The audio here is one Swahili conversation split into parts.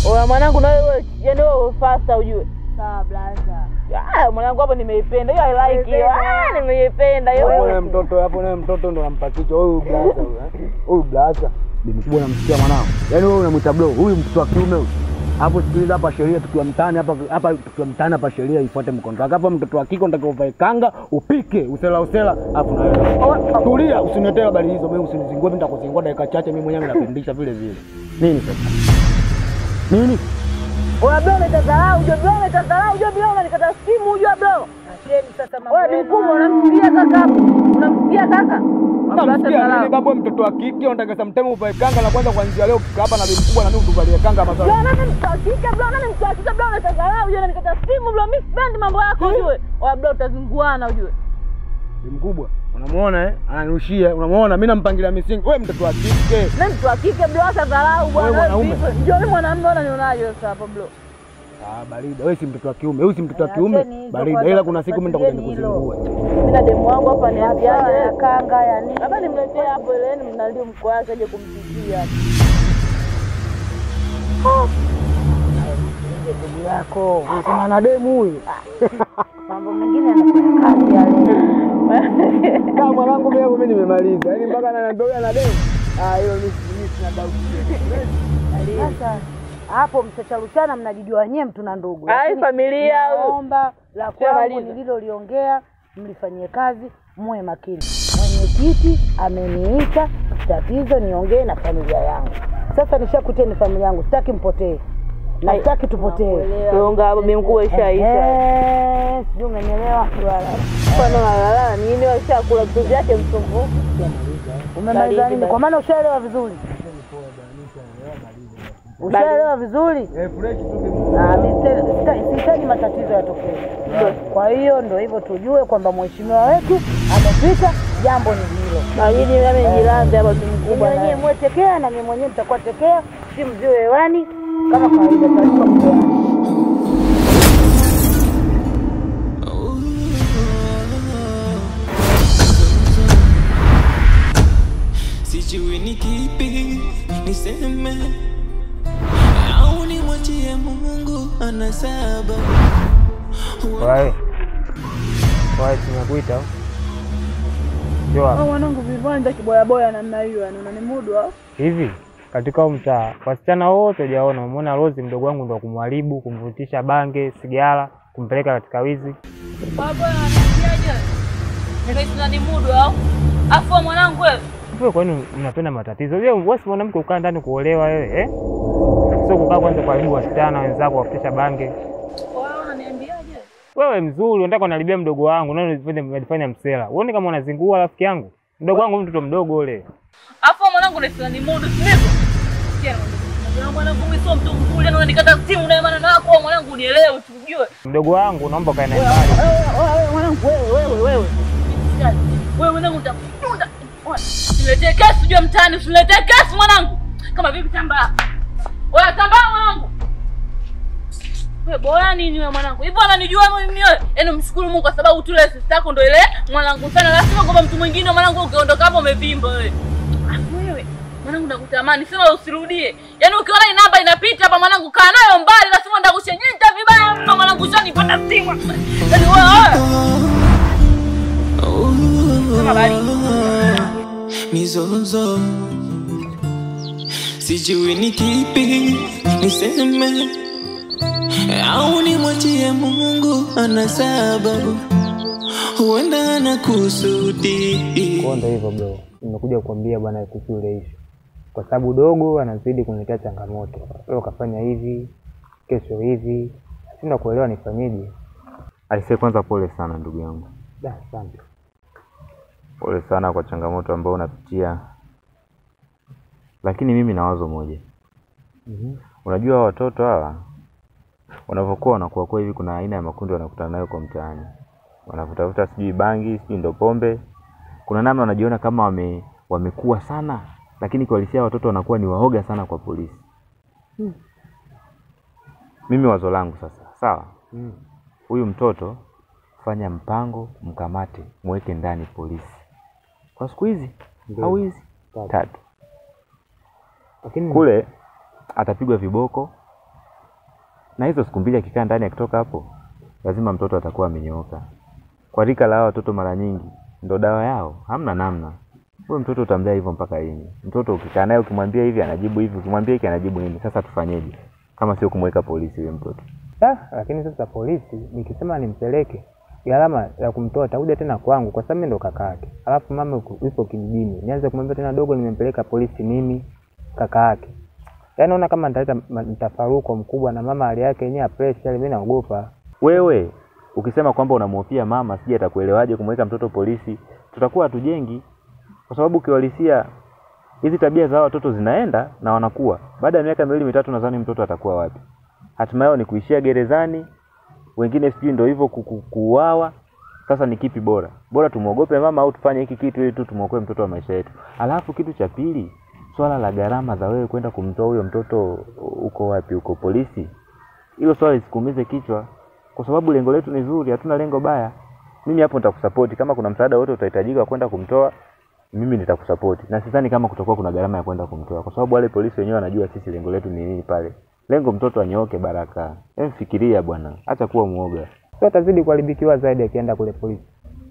Oya mwanangu na wewe, yani wewe faster ujue. Sawa blaza. Mwanangu hapo nimeipenda. Hiyo I like hiyo. Nimeipenda hiyo. Wewe mtoto hapo na mtoto ndo nampakicha huyu blaza huyu. Huyu blaza. Bibi kubwa namsikia mwanao. Yaani wewe unamwita bro, huyu mtoto wa kiume huyu. Hapo sikiliza hapa sheria tukiwa mtaani hapa tukiwa mtaani hapa sheria ifuate mkondo. Hapa mtoto wa kike unataka uvae kanga, upike, usela afu na wewe. Tulia, usiniletee habari hizo, mimi usinizingoe, nitakuzingua dakika chache mimi mwenyewe napendisha vile vile. Nini sasa? Nini? Oya bro umetadharau, unajua bro unanikata simu unajua bro. Acheni sasa mambo. Wewe mkubwa unamsikia kaka hapo? Unamsikia kaka? Unamsikia nini babu mtoto wa kike unataka sometimes uvae kanga na kwanza kuanzia leo kika hapa na bibi mkubwa na mimi utuvalie kanga maswali. Bro nani mtakika bro unatadharau unajua unanikata simu bro mimi sipendi mambo yako ujue. Oya bro utazinguana ujue. Bibi mkubwa unamuona ananushia unamuona mimi nampangilia misingi wewe mtoto wa kike. Mimi mtoto wa kike bro hata dharau bwana. Ndio mimi mwanamume unanionaje sasa hapo bro? Barida. Wewe si mtoto wa kiume. Wewe si mtoto wa kiume. Barida. Ila kuna siku mimi nitakuja nikuzingua. Mimi na demu wangu hapa ni apiaje ya kanga ya nini? Labda nimletee hapo ile mnalio mko wake aje kumsikia. Ndugu yako, unasema na demu huyu. Mambo mengine yanafanya kazi yale. Kama mwanangu mimi nimemaliza. Yaani mpaka ananiambia na demu. Hiyo mimi sina doubt. Sasa hapo mtacharushana mnajijua wenyewe mtu na ndugu. Hai familia au naomba la kwangu nililoliongea mlifanyie kazi muwe makini. Mwenyekiti ameniita tatizo niongee na familia yangu. Sasa nishakuteni familia yangu, sitaki mpotee. Na sitaki tupotee. Longa hapo bibi mkubwa ishaisha. Sijui umenielewa? Kwa nini washakula vitu vyake msumbufu? Umemaliza nini? Kwa maana ushaelewa vizuri. Ushaelewa vizuri? Fresh tu. Sihitaji matatizo yatokee. Kwa hiyo ndio hivyo tujue kwamba mheshimiwa wetu amepita, jambo ni hilo. Majini mimi jirani hapa mkubwa. Wenyewe mwetekea na mimi mwenyewe nitakuwa tekea, simu ziwe hewani kama kawaida taarifa mkoa. Sijui ni kipi niseme au nimwachie Mungu ana sababu. Wae tumekuita. Njoo. Mwanangu vivanja kiboya namna hiyo yani unanimudu au? Hivi katika mtaa wasichana wote hujaona umeona Rose mdogo wangu ndo kumharibu, kumvutisha bange, sigara, kumpeleka katika wizi. Baba ananiaje? Ndio unanimudu au? Afu mwanangu wewe. Wewe kwa nini unapenda matatizo? Wewe si mwanamke ukaa ndani kuolewa wewe, eh? Sio kukaa kwanza kuharibu wasichana wenzako wafutisha bange. Wewe unaniambiaje? Wewe mzuri, unataka kunaribia mdogo wangu, nani unajifanya msela. Uone kama unazingua rafiki yangu. Mdogo wangu mtoto mdogo ule. Afu mwanangu ni mudu sivyo? Mwanangu mimi sio mtu mzuri, unanikata simu na maana yako mwanangu unielewe usijue. Mdogo wangu naomba kae naye mbali. Mwanangu wewe. Wewe mwanangu utakunda. Usiletee kesi ujue mtaani, usiletee kesi mwanangu. Kama vipi tambaa? Wewe tambaa mwanangu. Wewe bora nini wewe mwanangu? Hivyo ananijua mimi wewe. Yaani mshukuru Mungu kwa sababu tu ile sister yako ndio ile mwanangu sana. Lazima kwa mtu mwingine mwanangu ukiondoka hapo umevimba wewe. Wewe mwanangu nakutamani sema usirudie. Yaani ukiona hii namba inapita hapa mwanangu kaa nayo mbali lazima ndakushenyita vibaya mtu mwanangu shanipata simu. Yaani wewe. Kama bali. Mizozo sijui ni kipi niseme au nimwachie Mungu ana sababu huenda ana kusudi. Kwa ndio hivyo bro. Nimekuja kukuambia bwana kuhusu ile issue. Kwa sababu dogo anazidi kuniletea changamoto. Leo kafanya hivi, kesho hivi. Sina kuelewa nifanyeje. Aisee kwanza pole sana ndugu yangu. Asante. Pole sana kwa changamoto ambayo unapitia. Lakini mimi na wazo moja. Unajua watoto hawa wanapokuwa wanakuwa kwa hivi kuna aina ya makundi wanakutana nayo kwa mtaani. Wanavutavuta sijui bangi, sijui ndo pombe. Kuna namna wanajiona kama wamekuwa sana, lakini kwa halisia watoto wanakuwa ni waoga sana kwa polisi. Mimi wazo langu sasa, sawa? Huyu mtoto fanya mpango, mkamate, muweke ndani polisi. Kwa siku hizi au hizi 3. Lakini kule atapigwa viboko, Na hizo siku mbili akikaa ndani akitoka hapo, lazima mtoto atakuwa amenyooka. Kwa rika la watoto mara nyingi ndo dawa yao, hamna namna. Wewe mtoto utamlea hivyo mpaka lini? Mtoto ukikaa naye ukimwambia hivi anajibu hivi, ukimwambia hiki anajibu nini? Sasa tufanyeje? Kama sio kumweka polisi yule mtoto. Lakini sasa polisi nikisema nimpeleke, gharama ya kumtoa atakuja tena kwangu kwa sababu mimi ndo kaka yake. Alafu mama yupo kijijini. Nianze kumwambia tena dogo nimempeleka polisi mimi kaka yake. Yaani naona kama nitaleta mtafaruko mkubwa na mama hali yake yenyewe pressure, mimi naogopa. Wewe ukisema kwamba unamhofia mama, sije atakuelewaje kumweka mtoto polisi? Tutakuwa hatujengi. Kwa sababu kiwalisia hizi tabia za watoto zinaenda na wanakuwa. Baada ya miaka 2-3 nadhani mtoto atakuwa wapi? Hatimaye ni kuishia gerezani. Wengine sijui ndio hivyo kuuawa. Sasa ni kipi bora? Bora tumuogope mama au tufanye hiki kitu ili tu tumuokoe mtoto wa maisha yetu. Alafu kitu cha pili, swala la gharama za wewe kwenda kumtoa huyo mtoto uko wapi? Uko polisi? Hilo swala lisikuumize kichwa. Kwa sababu lengo letu ni zuri, hatuna lengo baya. Mimi hapo nitakusupport. Kama kuna msaada wote utahitajika kwenda kumtoa, mimi nitakusupport. Na sidhani kama kutakuwa kuna gharama ya kwenda kumtoa, kwa sababu wale polisi wenyewe wanajua sisi lengo letu ni nini pale. Lengo mtoto anyooke Baraka. Fikiria bwana, acha kuwa muoga. Sio atazidi kuharibikiwa zaidi akienda kule polisi.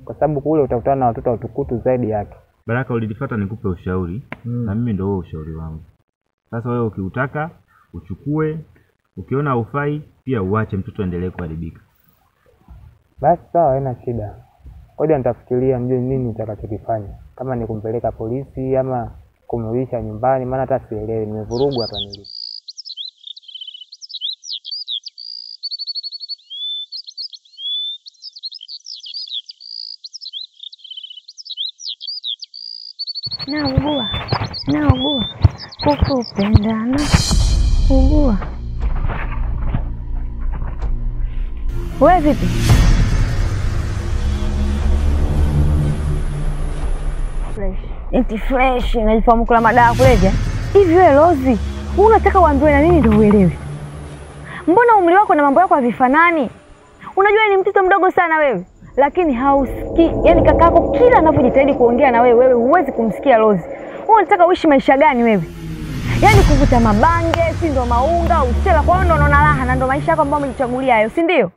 Kwa sababu kule utakutana na watoto watukutu zaidi yake. Baraka, ulinifuata nikupe ushauri na mimi ndio huo ushauri wangu. Sasa wewe ukiutaka uchukue, ukiona haufai pia uache mtoto endelee kuharibika. Basi sawa, haina shida. Ngoja nitafikiria mjue nini nitakachokifanya. Kama ni kumpeleka polisi ama kumrudisha nyumbani, maana hata sielewi, nimevurugwa hapa nilipo. Naugua kukupendana, ugua. Wewe vipi? Fresh, najifahamu kula madawa kulevya. Hivi wewe Rozi, unataka uambiwe na nini ndio uelewe? Mbona umri wako na mambo yako havifanani? Unajua ni mtoto mdogo sana wewe, lakini hausikii. Yaani kakako kila anapojitahidi kuongea na wewe huwezi kumsikia Rozi. Wewe unataka uishi maisha gani wewe? Yaani kuvuta mabange, si ndo maunga, usela, kwa hiyo ndo unaona raha na ndo maisha yako ambayo umejichagulia hayo, si ndio?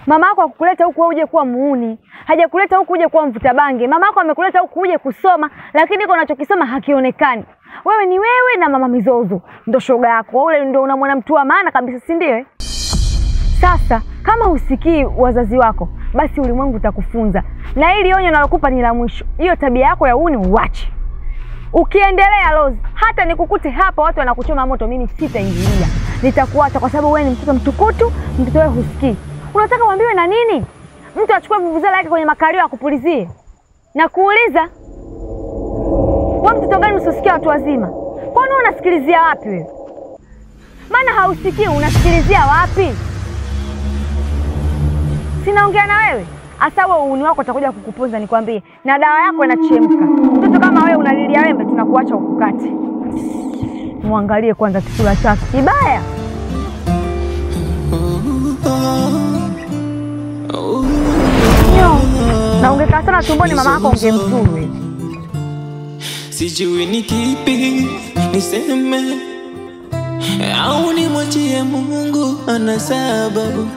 Mama yako akukuleta huku uje kuwa muuni, hajakuleta huku uje kuwa mvuta bange. Mama yako amekuleta huku uje kusoma, lakini iko unachokisoma hakionekani. Wewe ni wewe na mama Mizozo, ndo shoga yako. Ule ndo unamwona mtu wa maana kabisa, si ndio? Sasa kama usikii wazazi wako, basi ulimwengu utakufunza. Na hili onyo nalokupa ni la mwisho. Hiyo tabia yako ya uuni uache. Ukiendelea Rose, hata nikukute hapa watu wanakuchoma moto, mimi sitaingilia. Nitakuacha kwa sababu wewe ni mtoto mtukutu, mtoto wewe husikii. Unataka uambiwe na nini? Mtu achukue vuvuzela yake kwenye makalio akupulizie. Na kuuliza, wewe mtoto gani usisikia watu wazima? Kwani unasikilizia wapi wewe? Maana hausikii, unasikilizia wapi? Sinaongea na wewe. Asa wewe uuni wako utakuja kukuponza nikwambie. Na dawa yako inachemka. Mtoto kama wewe unalilia wembe tunakuacha ukukate. Muangalie kwanza kisura chake kibaya. Na ungekaa sana tumboni mama yako ungemzuru. Sijui ni kipi niseme au nimwachie Mungu, ana sababu,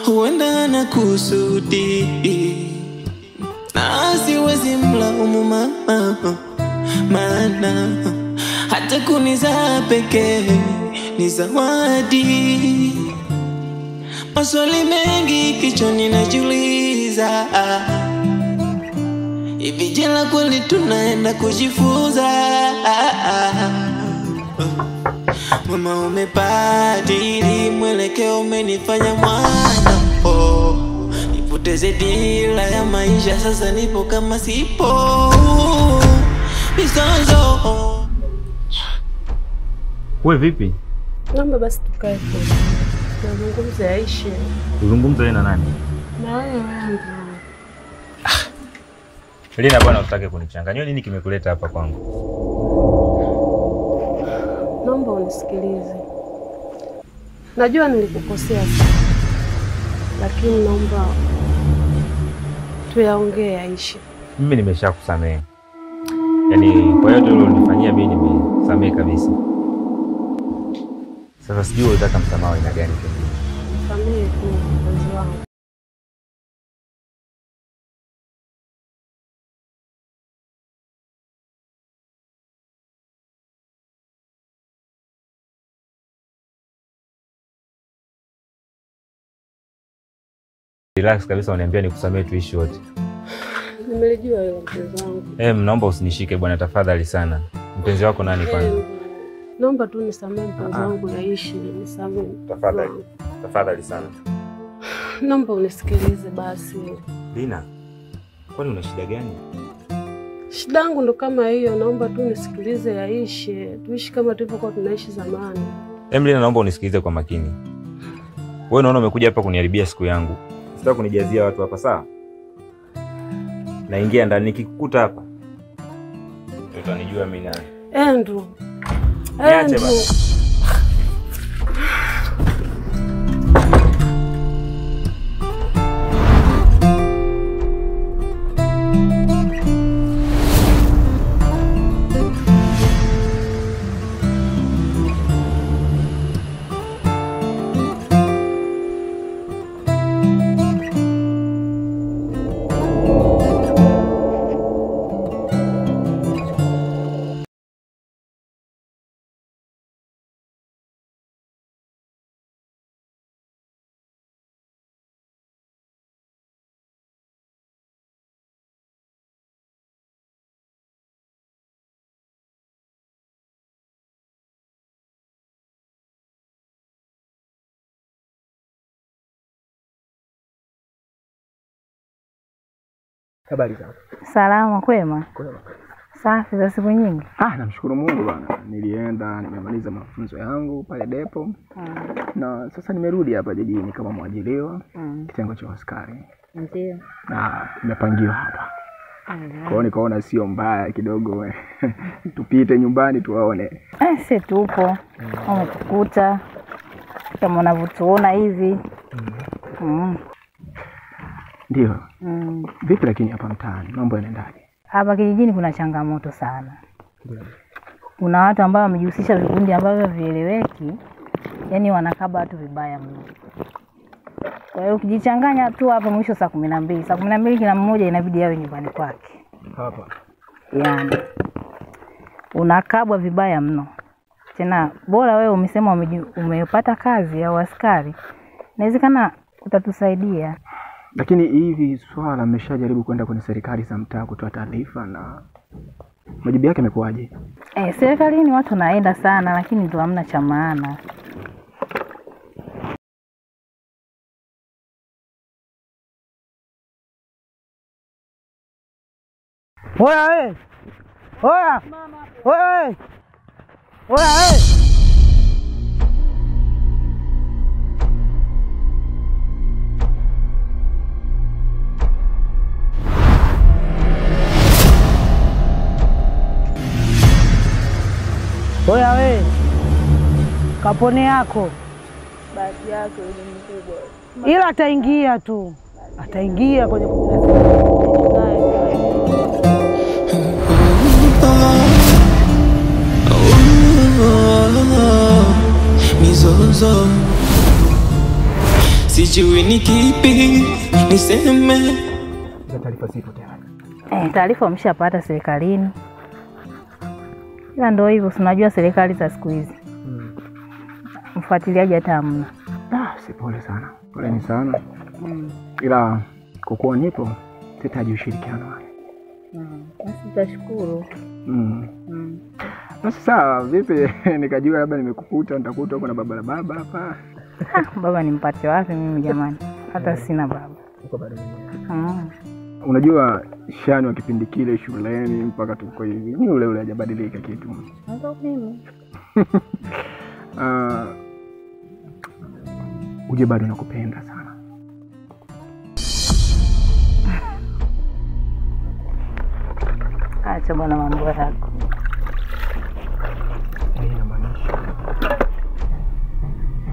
huenda ana kusudi, na siwezi mlaumu mama, maana hata kunizaa pekee ni zawadi. Maswali mengi kichwani najiuliza, hivi jela kweli tunaenda kujifunza? Mama umebadili mwelekeo, umenifanya mwana nipoteze dira ya maisha, sasa nipo kama sipo. Mizozo. Wewe vipi? Naomba basi tukae kwa mazungumzo yaishe. Uzungumze na nani? Na wewe. Lina bwana, usitake kunichanganya. Nini kimekuleta hapa kwangu? Naomba unisikilize. Najua nilikukosea sana, lakini naomba tuyaongee yaishe. Mimi nimeshakusamehe. Yaani kwa yote ulionifanyia mimi nimesamehe kabisa. Sasa sijui unataka msamaha aina gani pengine. Samehe tu mpenzi wangu. Relax kabisa, uniambia nikusamee tuishi wote. Nimelijua hilo mpenzi wangu. Naomba usinishike bwana tafadhali sana. Mpenzi wako nani kwanza? Naomba tu nisamee mpenzi wangu naishi, nisamee. Tafadhali. Tafadhali sana. Naomba unisikilize basi. Lina, kwani una shida gani? Shida yangu ndo kama hiyo, naomba tu nisikilize yaishi. Tuishi kama tulivyokuwa tunaishi zamani. Lina, naomba unisikilize kwa makini. Wewe unaona umekuja hapa kuniharibia siku yangu. Sitaki kunijazia watu hapa sawa? Naingia ndani nikikukuta hapa. Utanijua mimi nani. Andrew. Niache basi. Habari zako? Salama, kwema? Kwema. Safi, za siku nyingi. Namshukuru Mungu bwana. Nilienda, nimemaliza mafunzo yangu pale depo. Na sasa nimerudi hapa jijini kama mwajiriwa kitengo cha askari. Ndio. Na nimepangiwa hapa. Kwa hiyo nikaona sio mbaya kidogo tupite nyumbani tuwaone. Si tupo. Umetukuta kama unavyotuona hivi. Ndio. Vipi lakini hapa mtaani mambo yanaendaje? Hapa kijijini kuna changamoto sana. Kuna watu ambao wamejihusisha vikundi ambavyo vieleweki, yani wanakaba watu vibaya mno. Kwa hiyo ukijichanganya tu hapo mwisho saa 12. Saa 12 kila mmoja inabidi awe nyumbani kwake. Hapa. Yaani unakabwa vibaya mno. Tena bora wewe umesema umepata kazi ya askari. Inawezekana utatusaidia. Lakini hivi swala mmeshajaribu kwenda kwenye serikali za mtaa kutoa taarifa na majibu yake yamekuaje? Serikalini watu naenda sana lakini ndio hamna cha maana. Oya wewe. Oya. Oya wewe. Oya wewe. Oya we, kapone yako. Basi yako ni mkubwa. Ila ataingia tu. Ataingia kwenye mizozo. Sijui ni kipi niseme. Taarifa zipo tayari. Taarifa umeshapata serikalini. Ila ndio hivyo, unajua serikali za siku hizi. Mfuatiliaji hata hamna. Si pole sana. Poleni sana. Ila kwa kuwa nipo sitaji ushirikiano wake. Basi tutashukuru. Basi sawa, vipi nikajua labda nimekukuta nitakuta huko na baba hapa. Baba nimpate wapi mimi jamani? Hata sina baba. Uko bado mwenyewe. Unajua Shani wa kipindi kile shuleni mpaka tuko hivi. Ni ule hajabadilika kitu. Ndio mimi. Uje bado nakupenda sana. Acha bwana mambo yako. Inamaanisha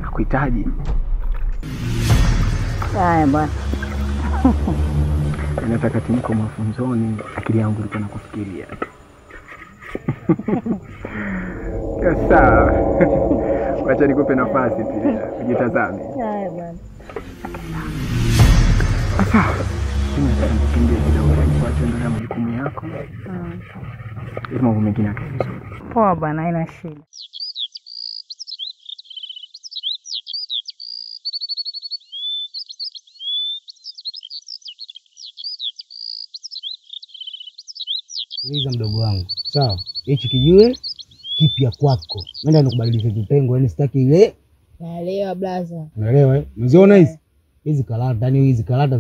nakuhitaji. Haya bwana. Nataka niko mafunzoni, akili yangu ilikuwa nakufikiria. Sawa. Wacha nikupe nafasi pia ujitazame. Haya bwana. Sasa kimbia kidogo kwa tendo la majukumu yako. Mambo mengine yake vizuri. Poa bwana, haina shida. Sikiliza mdogo wangu, sawa? Hichi kijue kipya kwako. Nenda nikubadilishe kitengo, yani sitaki ile. Naelewa blaza. Unaelewa eh? Umeziona hizi? Hizi karata, yani hizi karata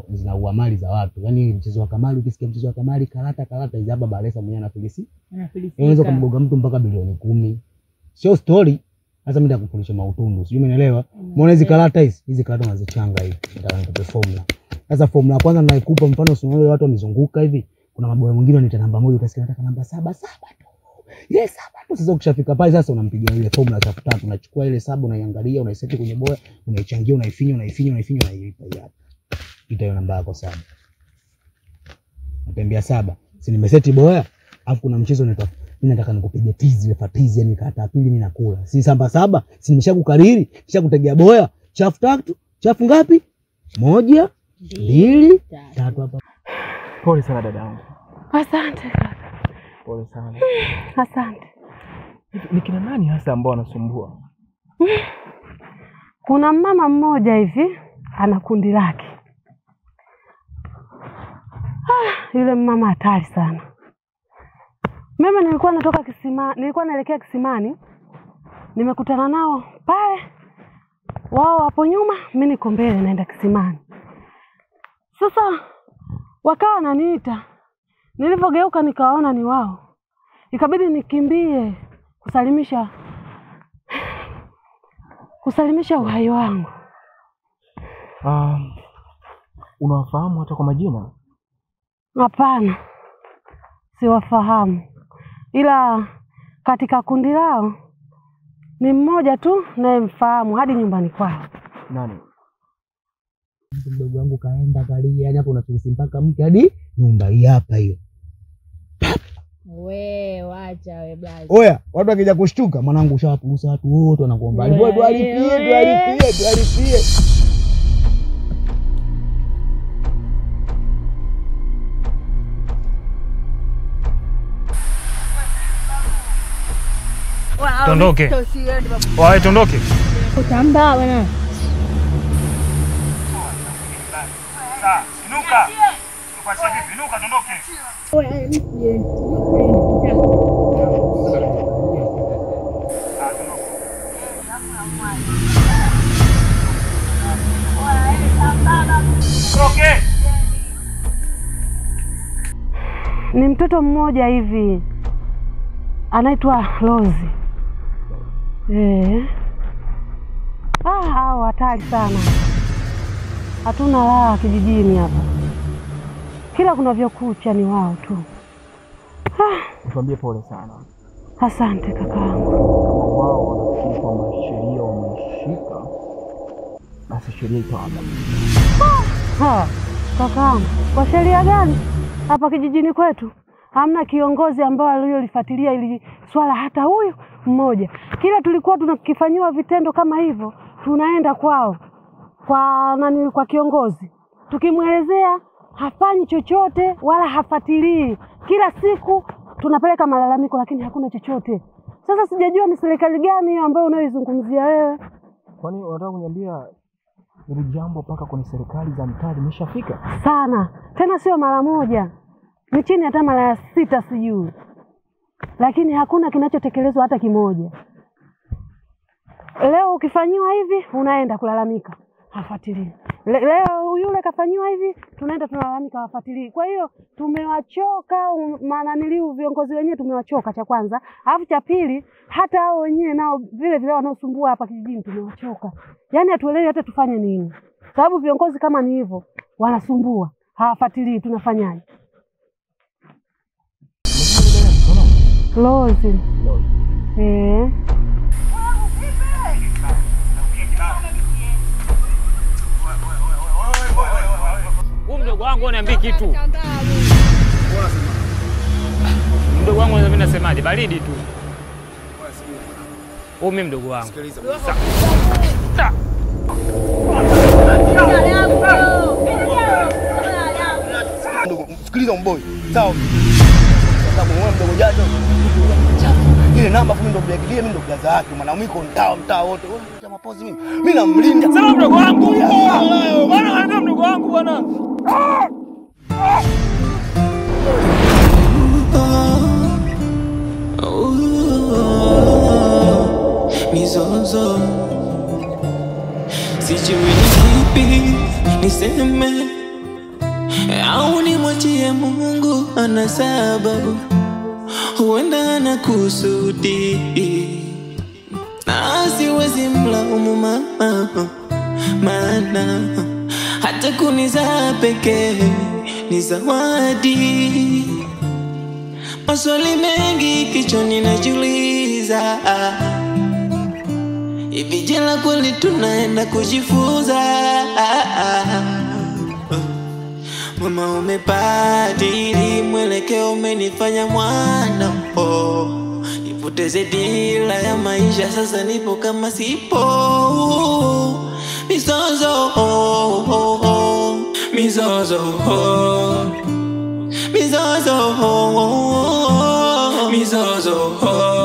zinaua mali za watu. Yani mchezo wa kamari, ukisikia mchezo wa kamari, karata hizi hapa Balesa mwenyewe anafilisi. Unaweza kumboga mtu mpaka bilioni 10. Sio story. Sasa mimi nakufundisha mautundu. Sijui umeelewa? Umeona hizi karata hizi? Hizi karata unazichanga hivi. Nataka nikupe formula. Sasa formula ya kwanza ninaikupa, mfano usione watu wamezunguka hivi. Kuna maboya mwingine wanaita namba 1, utasikia nataka namba 7 tu. Yes, 7 tu. Sasa ukishafika pale sasa unampigia ile formula ya 3, unachukua ile 7 unaiangalia, unaiseti kwenye boya, unaichangia, unaifinya, unaipa hapa. Ita hiyo namba yako 7. Natembea 7. Si nimeseti boya, afu kuna mchezo unaitwa mimi nataka nikupige tizi, ile fatizi, yani kata pili mimi nakula. Si samba 7, si nimeshakukariri, kisha kutegea boya, chafu 3, chafu ngapi? 1, 2, 3 hapa. Pole sana dadangu. Asante kaka. Pole sana. Asante. Ni kina nani hasa ambao wanasumbua? Kuna mama mmoja hivi ana kundi lake. Yule mama hatari sana. Mimi nilikuwa naelekea kisimani. Nimekutana nao pale. Wao hapo nyuma, mimi niko mbele naenda kisimani. Sasa wakawa wananiita. Nilipogeuka nikaona ni wao. Ikabidi nikimbie kusalimisha uhai wangu. Unawafahamu hata kwa majina? Hapana. Siwafahamu. Ila katika kundi lao ni mmoja tu nayemfahamu hadi nyumbani kwao. Nani? Mdogo wangu kaenda kali, yani hapo unafisi mpaka mke hadi nyumba hii hapa hiyo. Wacha we blaza. Oya, watu wakija kushtuka mwanangu ushawapugusa watu wote wanakuomba. Alipie. Tondoke. Wae tondoke. Utambaa bwana. Inuka. Tukwachia vipi? Inuka tondoke. Ni mtoto mmoja hivi anaitwa Rozi. Hao hatari sana. Hatuna raha kijijini hapa. Kila kunavyokucha ni wao tu. Tuambie pole sana. Asante kakaangu. Wao wanafikiri kwamba sheria wameshika. Basi sheria itawaga. Kakaangu, kwa sheria gani? Hapa kijijini kwetu hamna kiongozi ambao aliyolifuatilia ili swala hata huyu mmoja. Kila tulikuwa tunakifanyiwa vitendo kama hivyo, tunaenda kwao. Kwa kiongozi. Tukimwelezea hafanyi chochote wala hafuatilii. Kila siku tunapeleka malalamiko lakini hakuna chochote. Sasa sijajua ni serikali gani hiyo ambayo unayoizungumzia wewe. Kwani unataka kuniambia hili jambo mpaka kwenye serikali za mtaa limeshafika? Sana. Tena sio mara moja. Ni chini hata mara 6 sijui. Lakini hakuna kinachotekelezwa hata kimoja. Leo ukifanyiwa hivi unaenda kulalamika, hafuatilii. Leo yule kafanyiwa hivi tunaenda tunalalamika, hafuatilii. Kwa hiyo tumewachoka, maana viongozi wenyewe tumewachoka cha kwanza. Alafu cha pili hata hao wenyewe nao vile wanaosumbua hapa kijijini tumewachoka. Yaani hatuelewi hata tufanye nini. Sababu viongozi kama ni hivyo wanasumbua, hawafuatilii, tunafanyaje? Rozi. Mdogo wangu niambie kitu. Mdogo wangu mimi nasemaje? Baridi tu. Huyu mimi mdogo wangu. Sikiliza. Sikiliza mboi. Sawa. Sababu wewe mdogo jato. Ile namba mimi ndo black mimi ndo blaza yake. Mwanaume iko mtaa wote. Wewe unataka mapozi mimi. Mimi namlinda. Sema mdogo wangu. Bwana anaambia mdogo wangu bwana. Mizozo sijui ni kipi niseme au nimwachie Mungu, ana sababu, huenda ana kusudi, na siwezi mlaumu mama, maana hata kunizaa pekee ni zawadi. Maswali mengi kichwani najiuliza, hivi jela kweli tunaenda kujifunza? Mama umebadili mwelekeo, umenifanya mwana nipoteze dira ya maisha, sasa nipo kama sipo. Mizozo, mizozo, mizozo, mizozo.